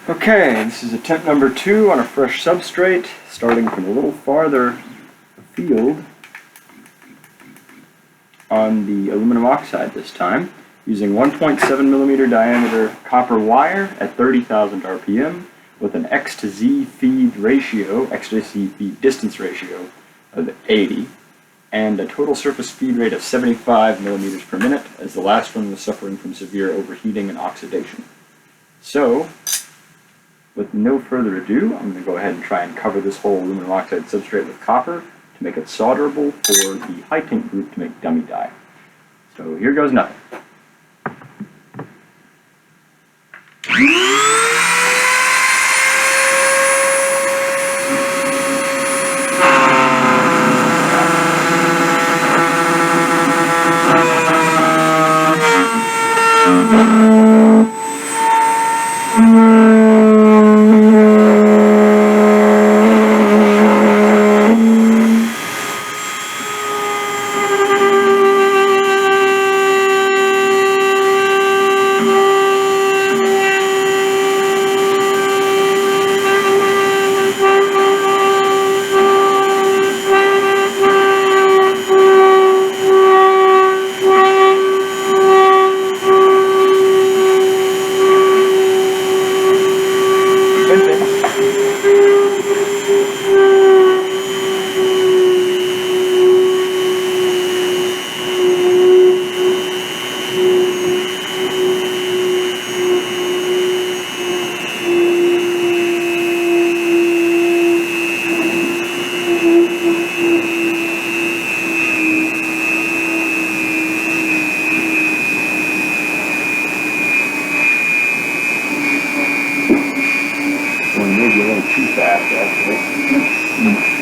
Okay, this is attempt number 2 on a fresh substrate, starting from a little farther afield on the aluminum oxide this time, using 1.7 millimeter diameter copper wire at 30,000 RPM with an X to Z feed ratio, X to Z feed distance ratio of 80, and a total surface feed rate of 75 millimeters per minute, as the last one was suffering from severe overheating and oxidation. So, with no further ado, I'm going to go ahead and try and cover this whole aluminum oxide substrate with copper to make it solderable for the HiDEC group to make dummy die. So here goes nothing. Maybe a little too fast, actually.